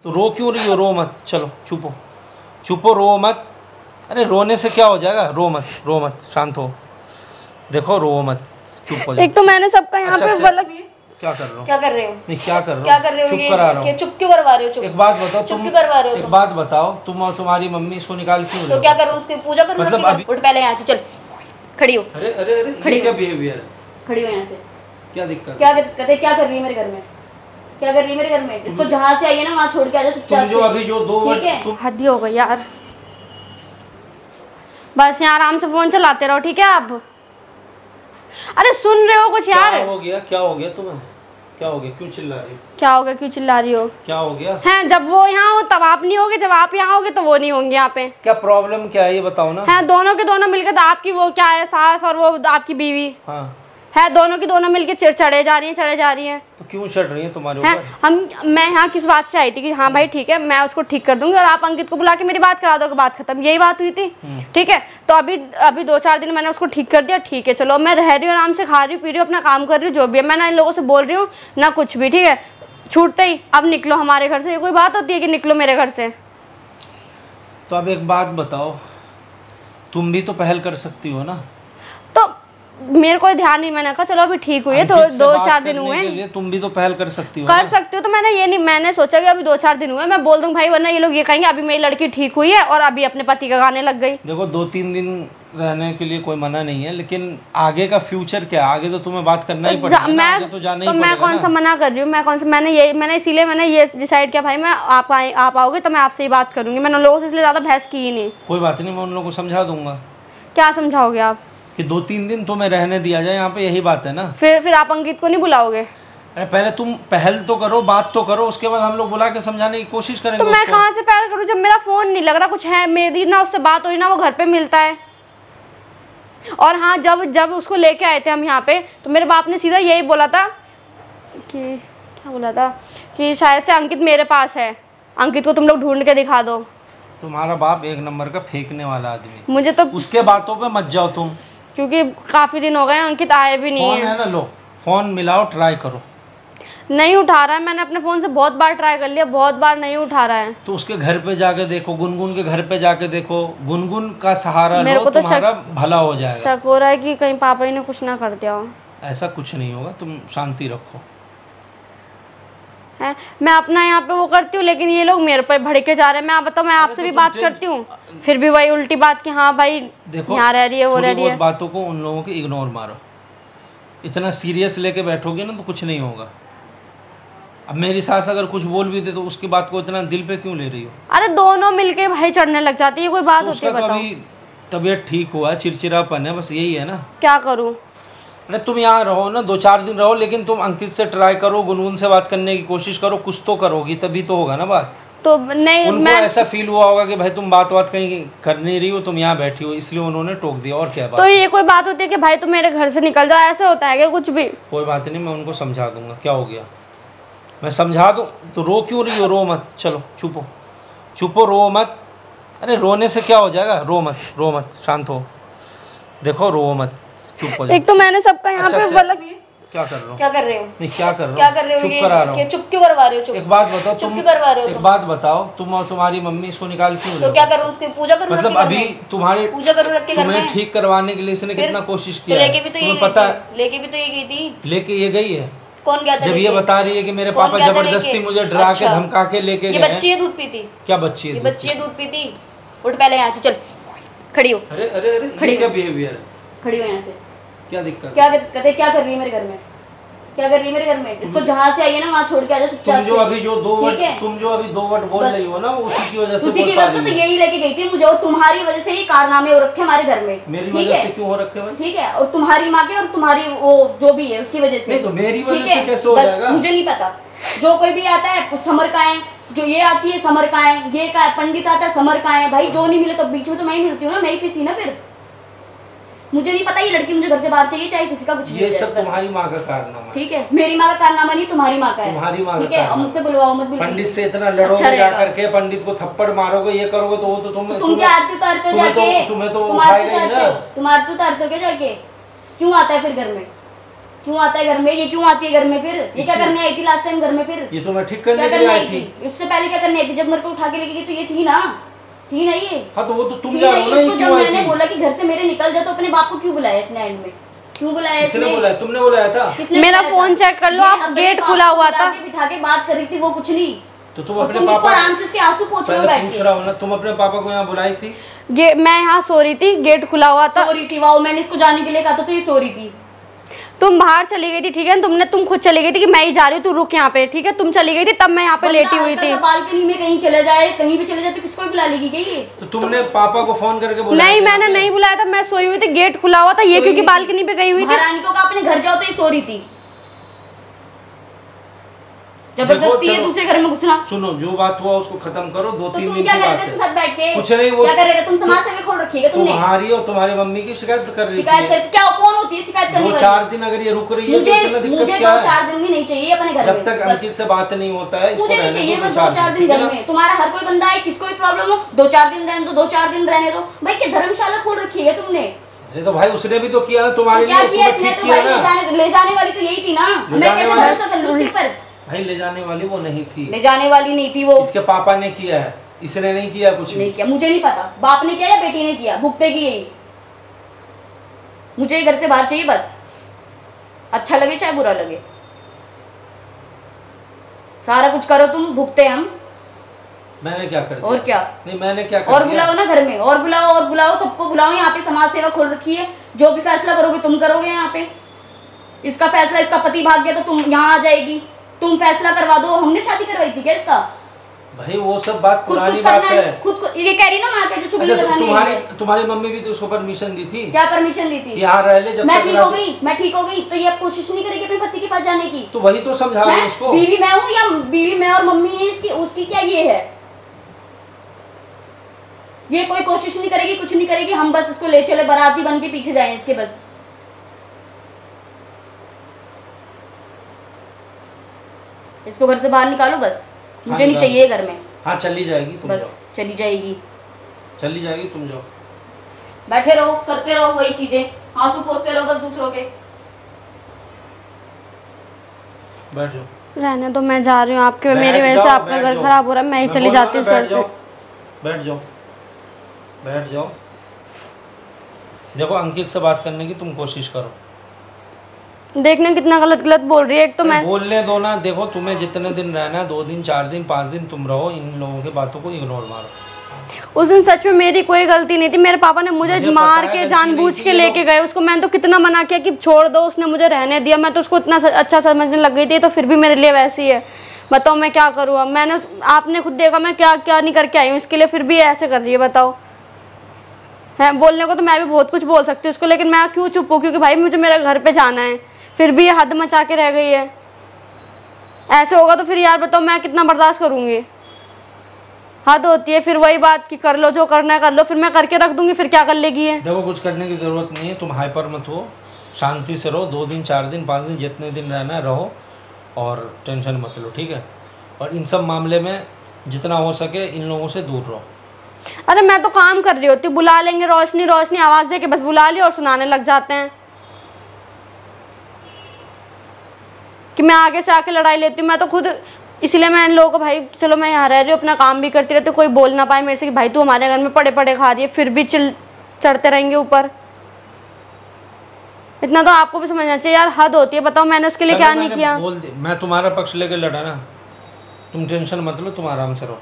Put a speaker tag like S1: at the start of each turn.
S1: तो रो क्यों रही हो? रो मत, चलो चुप हो, चुप हो, रो मत। अरे रोने से क्या हो जाएगा? रो मत, रो मत, शांत हो। देखो रो मत, चुप हो जाओ।
S2: एक तो मैंने सबका यहाँ पे मतलब
S1: क्या कर रहे हो?
S3: क्या कर रहे हो?
S1: नहीं क्या कर रहे हो?
S3: क्या कर रहे हो?
S1: चुप
S3: ये
S1: करा रहा हूँ।
S3: चुप क्यों करवा रहे हो? चुप
S1: एक बात बताओ,
S3: चुप
S1: तुम
S3: क्यों करवा रहे हो?
S1: एक बात बताओ, तुम और तुम्हारी मम्मी इसको निकाल क्यों रहे
S3: तो
S1: हो?
S3: क्या करूँ? उसकी पूजा करूँ?
S1: मतलब अभी
S3: उठ पहले यहाँ से, चल खड़ी हो।
S1: अरे अरे अरे ये क्या बिहेवियर है?
S3: खड़ी हो यहाँ से।
S1: क्या दिक्कत?
S3: क्या दिक्कत है? क्या कर रही है मेरे घर में? क्या कर रही है मेरे घर में? इसको जहाँ से आई है ना वहाँ छोड़ के आ जाओ चुपचाप
S1: तुम जो
S3: से।
S1: अभी जो दो
S3: ठीक है?
S2: हद ही हो गई यार। बस यहाँ आराम से फोन चलाते रहो, ठीक है? आप अरे सुन रहे हो कुछ यार?
S1: क्या हो गया? क्या हो गया तुम्हें? क्या हो गया? क्यों चिल्ला रही हो?
S2: क्या हो गया? क्यों चिल्ला रही हो?
S1: क्या हो गया?
S2: हैं जब वो यहाँ हो तब आप नहीं होगे, जब आप यहाँ होगे तो वो नहीं होंगे यहाँ पे।
S1: क्या प्रॉब्लम क्या है ये बताओ ना।
S2: हैं दोनों के दोनों मिलकर, तो आपकी वो क्या है सास और वो आपकी बीवी
S1: हाँ
S2: है, दोनों की दोनों मिलके चढ़े जा रही हैं, चढ़े जा रही हैं।
S1: तो क्यों चढ़ रही है तुम्हारे
S2: हैं
S1: ऊपर?
S2: मैं यहाँ किस बात से आई थी कि हाँ भाई ठीक है मैं उसको ठीक कर दूंगी और आप अंकित को बुला के मेरी बात करा दोगे, बात खत्म, यही बात हुई थी। ठीक है, तो अभी 2-4 दिन मैंने उसको ठीक कर दिया, ठीक है चलो मैं रह रही हूँ आराम से, खा रही हूँ पी रही हूँ, अपना काम कर रही हूँ, जो भी है। मैं ना इन लोगों से बोल रही हूँ ना कुछ भी, ठीक है? छूटते ही अब निकलो हमारे घर से, ये कोई बात होती है कि निकलो मेरे घर से?
S1: तो अब एक बात बताओ, तुम भी तो पहल कर सकती हो ना।
S2: तो मेरे को ध्यान नहीं, मैंने कहा चलो अभी ठीक हुई है, तो 2-4 दिन हुए हैं,
S1: तुम भी तो पहल कर सकती हो
S2: कर सकती हो। तो मैंने सोचा कि अभी 2-4 दिन हुए, मैं बोल दूं भाई, वरना ये लोग ये कहेंगे अभी मेरी लड़की ठीक हुई है और अभी अपने पति का गाने लग गई।
S1: देखो 2-3 दिन रहने के लिए कोई मना नहीं है, लेकिन आगे का फ्यूचर क्या है? आगे तो तुम्हें बात करना ही पड़ेगा ना, आगे तो जाना ही पड़ेगा।
S2: मैं कौन सा मना कर रही हूँ? मैं कौन सा मैंने इसीलिए मैंने ये डिसाइड किया भाई, मैं आप आओगे तो मैं आपसे ही बात करूंगी। मैंने उन लोगों से इसलिए ज्यादा बहस की ही नहीं।
S1: कोई बात नहीं, मैं उन लोगों को समझा दूंगा।
S2: क्या समझाओगे आप?
S1: कि 2-3 दिन तुम्हें रहने दिया जाए यहाँ पे, यही बात है ना।
S2: फिर आप अंकित को नहीं बुलाओगे?
S1: अरे पहले तुम पहल तो करो, बात तो करो, उसके बाद हम लोग बुला के समझाने की कोशिश करेंगे।
S2: तो मैं कहाँ से पहल करूँ जब मेरा फोन नहीं लग रहा? कुछ है मेरी ना उससे बात हो रही ना, वो घर पे मिलता है। और हाँ जब उसको लेके आए थे हम यहाँ पे, तो मेरे बाप ने सीधा यही बोला था कि क्या बोला था कि शायद से अंकित मेरे पास है, अंकित को तुम लोग ढूंढ के दिखा दो।
S1: तुम्हारा बाप एक नंबर का फेंकने वाला आदमी,
S2: मुझे तो
S1: उसके बातों पे मत जाओ तुम,
S2: क्योंकि काफी दिन हो गए अंकित आए भी नहीं
S1: है ना। लो फोन मिलाओ, ट्राई करो।
S2: नहीं उठा रहा है, मैंने अपने फोन से बहुत बार ट्राई कर लिया, बहुत बार नहीं उठा रहा है।
S1: तो उसके घर पे जाके देखो, गुनगुन के घर पे जाके देखो, गुनगुन का सहारा
S2: मेरे
S1: लो,
S2: को तो
S1: तुम्हारा भला हो जाएगा।
S2: शक हो रहा है कि कहीं पापा ही ने कुछ ना कर दिया हो।
S1: ऐसा कुछ नहीं होगा, तुम शांति रखो।
S2: है मैं अपना यहाँ पे वो करती हूँ, लेकिन ये लोग मेरे पर भड़के जा रहे हैं। मैं आप बताओ, मैं आपसे भी बात करती हूँ, फिर भी वही उल्टी बात कि हाँ भाई यहाँ रह रही है, वो रह रही है।
S1: बातों को उन लोगों की इग्नोर मारो, इतना सीरियस लेके बैठोगे ना तो कुछ नहीं होगा। अब मेरी सास अगर कुछ बोल भी दे तो उसकी बात को इतना दिल पे क्यों ले रही हो?
S2: अरे दोनों मिलके भाई चढ़ने लग जाती है, कोई बात होती है बताओ?
S1: तबीयत ठीक हुआ, चिड़चिड़ापन है, बस यही है ना।
S2: क्या करूं?
S1: अरे तुम यहाँ रहो ना, 2-4 दिन रहो, लेकिन तुम अंकित से ट्राई करो, गुनगुन से बात करने की कोशिश करो, कुछ तो करोगी तभी तो होगा ना बात।
S2: तो नहीं,
S1: उनको ऐसा फील हुआ होगा कि भाई तुम बात कहीं कर नहीं रही हो, तुम यहाँ बैठी हो, इसलिए उन्होंने टोक दिया। और क्या बात?
S2: तो ये कोई बात होती है कि भाई तुम मेरे घर से निकल जाओ? ऐसे होता है क्या कुछ भी?
S1: कोई बात नहीं, मैं उनको समझा दूंगा। क्या हो गया? मैं समझा दूँ। तो रो क्यों रही हो? रो मत, चलो चुप हो, चुप हो, रो मत। अरे रोने से क्या हो जाएगा? रो मत, रो मत, शांत हो। देखो रो मत, चुप हो जाओ।
S2: एक तो मैंने सबका यहाँ पे मतलब
S1: क्या कर रहे हो?
S3: क्या कर रहे हो?
S1: नहीं क्या कर रहे हो?
S3: क्या कर रहे हो?
S1: चुप करा रहा हूँ।
S3: चुप क्यों करवा रहे हो? चुप
S1: एक बात बताओ,
S3: चुप क्यों करवा रहे हो?
S1: एक बात बताओ, तुम और तुम्हारी मम्मी इसको निकाल क्यों रहे
S3: तो
S1: हो?
S3: क्या करूँ? उसकी पूजा करूँ?
S1: मतलब अभी तुम्हारी
S3: पूजा करूँ रख के घर में?
S1: तुम्हें ठीक करवाने के लिए इसने कितना कोशिश किया?
S3: लेके भी तो ये
S1: पता
S3: लेके भी तो ये गई थी।
S1: लेके ये गई है?
S3: कौन गया था?
S1: जब ये बता रही है कि मेरे पापा जबरदस्ती मुझे डरा के धमका के लेके गए।
S3: ये बच्ची है दूध पीती?
S1: क्या बच्ची है?
S3: ये बच्ची है दूध पीती? उठ पहले यहाँ से, चल खड़ी हो।
S1: अरे अरे अरे ये क्या बिहेवियर है?
S3: खड़ी हो यहाँ से।
S1: क्या दिक्कत?
S3: क्या दिक्कत है? क्या कर रही है मेरे घर में? क्या कर रही है मेरे घर में? इसको जहाँ से आई है ना वहाँ छोड़ के आ जाओ चुपचाप से।
S1: तुम जो अभी दो वर्ड बोल रही हो ना, उसी की वजह से
S3: उसी की वजह से तो यही लेके गई थी मुझे, और तुम्हारी वजह से ही कारनामे हो रखे हमारे घर में।
S1: मेरी वजह से क्यों हो रखे भाई?
S3: ठीक है, और तुम्हारी माँ के और तुम्हारी वो जो भी है उसकी वजह से।
S1: नहीं तो मेरी वजह से कैसे हो जाएगा?
S3: मुझे नहीं पता। जो कोई भी आता है समर का है, जो ये आती है समर का है, ये का पंडित आता है समर का है। भाई जो नहीं मिले तो बीच में तो मैं ही मिलती हूँ ना, मैं ही पिसी ना। फिर मुझे नहीं पता, ये लड़की मुझे घर से बाहर चाहिए, चाहे किसी का कुछ।
S1: ये सब तुम्हारी माँ का कारनामा है।
S3: ठीक है, मेरी माँ का कारनामा नहीं, तुम्हारी माँ का है।
S1: तुम्हारी माँ का।
S3: ठीक है, अब मुझसे बुलवाओ मत।
S1: पंडित से इतना लड़ोगे जाकर के, पंडित को थप्पड़ मारोगे, ये करोगे तो वो तो
S3: तुम क्या आरती उतारते हो जाके?
S1: तुम्हें तो उठाएगा ही ना।
S3: तुम आरती उतारते हो क्या जाके? क्यों आता है फिर घर में? क्यों आता है घर में? ये क्यों आती है घर में फिर? ये क्या करने आई थी लास्ट टाइम घर में फिर?
S1: ये तो मैं ठीक करने
S3: क्या
S1: के लिए
S3: करने
S1: आई
S3: आई
S1: थी।
S3: थी? उससे पहले क्या करने आई थी? जब मेरे को उठा के लेके गई तो ये थी ना ये?
S1: हाँ तो वो तो तुम
S3: थी
S1: जा
S3: ना
S1: रहे हो
S3: ये।
S1: ना, ये
S3: इसको जब
S1: क्यों आई
S3: मैंने
S1: थी?
S3: बोला कि घर से मेरे निकल जा तो अपने बाप को क्यों बुलाया इसने एंड में? क्यों बुलाया
S1: किसने
S3: इसने?
S1: बुलाया? तुमने बुलाया था?
S3: किसने
S2: मेरा
S3: बुलाया
S2: फोन
S3: था?
S2: चेक कर लो
S3: ये
S2: आप,
S3: अपने
S2: गेट
S3: बाप
S2: खुला
S3: को
S2: हुआ
S3: बुला
S2: था।
S3: के बिठा के बात कर रही थी, वो कुछ नहीं।
S1: तो तुम
S3: और
S1: अपने
S3: तुम इसको
S1: पापा
S3: आराम से इसके आंसू पोंछ रहे हो
S1: पहले
S3: बैठ
S1: पूछ
S3: के।
S1: रहा हूँ ना, तुम अपने पापा को यहाँ बुलाई थी?
S2: मैं यहाँ सो रही थी, गेट खुला हुआ था।
S3: सो रही थी? वाओ, मैंने इसको जाने के लिए कहा था तो ये सो रही थी।
S2: तुम बाहर चली गई थी, ठीक है, तुम खुद चली गई थी कि मैं ही जा रही हूँ, तू रुक यहाँ पे, ठीक है, तुम चली गई थी तब मैं यहाँ पे लेटी हुई थी।
S3: बालकनी में कहीं चले जाए, कहीं भी चले जाए तो किसको भी बुला लेगी क्या ये?
S1: तो तुमने पापा को फोन करके बुलाया?
S2: नहीं, मैंने नहीं बुलाया था, मैं सोई हुई थी, गेट खुला हुआ था, ये क्योंकि बालकनी पे गई हुई थी।
S3: महारानी को कहा अपने घर जाओ तो ये सो रही थी। जबरदस्ती है दूसरे घर में घुसना।
S1: सुनो, जो बात हुआ उसको खत्म करो।
S3: तो
S1: 2-3
S3: तुम
S1: दिन
S3: क्या
S1: की
S3: कर
S1: बात
S3: रहे थे
S1: है।
S3: साथ बैठ के?
S1: कुछ नहीं, वो
S3: क्या कर रहे थे तुम? समाज सेवा खोल रखिएगा तुमने।
S1: तुम्हारी और तुम्हारी मम्मी की शिकायत कर रही
S3: शिकायत
S1: थी।
S3: करके क्या कौन होती है शिकायत करने वाली?
S1: 2-4 दिन अगर ये रुक रही है तो इतना
S3: मुझे
S1: दिक्कत क्या है?
S3: 2-4 दिन भी नहीं चाहिए अपने घर में।
S1: जब तक अंकित से बात नहीं होता है इसको
S3: मुझे नहीं
S1: रहने
S3: चाहिए
S1: दो
S3: बस
S1: 2-4
S3: 2-4 दिन घर में। तुम्हारा हर कोई बंदा है, किसको भी प्रॉब्लम हो 2-4 दिन रहने दो, 2-4 दिन रहने दो। भाई क्या धर्मशाला खोल रखी है तुमने?
S1: अरे तो भाई उसने भी तो किया ना तुम्हारे
S3: क्या
S1: लिए,
S3: किया
S1: तुम्हें
S3: इसने?
S1: ठीक
S3: तो
S1: किया
S3: भाई
S1: ना।
S3: ले जाने वाली तो यही थी ना। मैं
S1: जाने
S3: कैसे
S1: वाली-
S3: भरोसा कर लूं उसके पर?
S1: भाई ले जाने वाली वो नहीं थी,
S3: ले जाने वाली नहीं थी वो।
S1: इसके पापा ने किया है, इसने नहीं किया कुछ भी।
S3: नहीं किया, मुझे नहीं पता बाप ने किया या बेटी ने किया, भुगतेगी यही। मुझे घर से बाहर चाहिए बस, अच्छा लगे चाहे बुरा लगे। सारा कुछ करो तुम, भुगते हम।
S1: मैंने क्या कर दिया?
S3: और क्या?
S1: नहीं मैंने क्या कर
S3: और
S1: दिया?
S3: बुलाओ ना घर में, और बुलाओ सबको बुलाओ। यहाँ पे समाज सेवा खोल रखी है, जो भी फैसला करोगे तुम करोगे यहाँ पे। इसका फैसला, इसका पति भाग गया तो तुम यहाँ आ जाएगी, तुम फैसला करवा दो। हमने शादी करवाई थी क्या इसका?
S1: भाई वो सब बात
S3: खुद
S1: पुरानी
S3: कुछ
S1: बात
S3: करना
S1: है।
S3: है, खुद को ये कह रही ना मार के जो चुगली
S1: अच्छा तो
S3: लगानी है।
S1: तुम्हारी मम्मी भी तो उसको परमिशन दी थी
S3: क्या परमिशन दी थी?
S1: कि यहाँ रह ले जब
S3: मैं
S1: तक
S3: ठीक हो गई, मैं ठीक हो गई तो ये अब कोशिश नहीं करेगी अपने पति के पास जाने की?
S1: तो वही तो समझा रही
S3: मैं
S1: उसको।
S3: बीवी मैं हूँ या बीवी मैं और मम्मी है इसकी? उसकी क्या ये है? ये कोई कोशिश नहीं करेगी, कुछ नहीं करेगी। हम बस इसको ले चले, बाराती बन के पीछे जाए इसके बस। इसको घर से बाहर निकालो बस, मुझे नहीं चाहिए घर में।
S1: हाँ चली जाएगी तुम
S3: बस
S1: जाओ,
S3: चली जाएगी,
S1: चली जाएगी तुम जाओ।
S3: बैठे रहो, करते रहो वही चीजें, आंसू पोंछते रहो बस दूसरों के।
S1: बैठ जाओ,
S2: रहने दो, मैं जा रही हूँ आपके, मेरी
S1: बैठ
S2: वजह से
S1: जाओ,
S2: आपका
S1: बैठ
S2: घर
S1: जाओ।
S2: खराब हो रहा है, मैं ही चली
S1: बोल रहा
S2: जाती हूँ
S1: हूँ
S2: इस
S1: ना,
S2: घर से।
S1: बैठ जाओ, बैठ जाओ। देखो अंकित से बात करने की तुम कोशिश करो।
S2: देखना कितना गलत गलत बोल रही है। एक तो मैं
S1: बोलने दो ना। देखो तुम्हें जितने दिन रहना है, 2 दिन 4 दिन 5 दिन तुम रहो, इन लोगों की बातों को इग्नोर मारो।
S2: उस दिन सच में मेरी कोई गलती नहीं थी, मेरे पापा ने मुझे
S1: मुझे
S2: मार
S1: पता है
S2: के
S1: गलती
S2: जानबूझ
S1: नहीं थी,
S2: के
S1: ये
S2: लेके
S1: लोग-
S2: गए उसको। मैंने तो कितना मना किया कि छोड़ दो, उसने मुझे रहने दिया। मैं तो उसको इतना अच्छा समझने लग गई थी, तो फिर भी मेरे लिए वैसी है। बताओ मैं क्या करूँ अब? मैंने, आपने खुद देखा मैं क्या क्या नहीं करके आई हूँ इसके लिए, फिर भी ऐसे कर रही है। बताओ, है बोलने को तो मैं भी बहुत कुछ बोल सकती हूँ उसको, लेकिन मैं क्यों चुप हूँ? क्योंकि भाई मुझे मेरे घर पे जाना है, फिर भी ये हद मचा के रह गई है। ऐसे होगा तो फिर यार बताओ मैं कितना बर्दाश्त करूंगी? हद होती है। फिर वही बात कि कर लो जो करना है कर लो, फिर मैं करके रख दूंगी, फिर क्या कर लेगी ये?
S1: देखो कुछ करने की जरूरत नहीं है, तुम हाइपर मत हो, शांति से रहो। 2 दिन 4 दिन 5 दिन जितने दिन रहना है रहो, और टेंशन मत लो, ठीक है? और इन सब मामले में जितना हो सके इन लोगों से दूर रहो।
S2: अरे मैं तो काम कर रही होती, बुला लेंगे रोशनी रोशनी आवाज दे के बस बुला लिया और सुनाने लग जाते हैं कि मैं आगे से आके लड़ाई लेती हूँ। मैं तो खुद, इसलिए मैं इन लोगों को, भाई चलो मैं यहाँ रह रही हूँ, अपना काम भी करती रहती हूँ, कोई बोल ना पाए मेरे से कि भाई तू हमारे घर में पड़े पड़े खा रही है, फिर भी चढ़ते रहेंगे ऊपर। इतना तो आपको भी समझना चाहिए यार, हद होती है। बताओ मैंने उसके लिए
S1: चलो
S2: क्या नहीं
S1: मैंने
S2: किया?
S1: बोल मैं तुम्हारा पक्ष लेके लड़ा ना, तुम टेंशन मत लो, तुम आराम से रहो।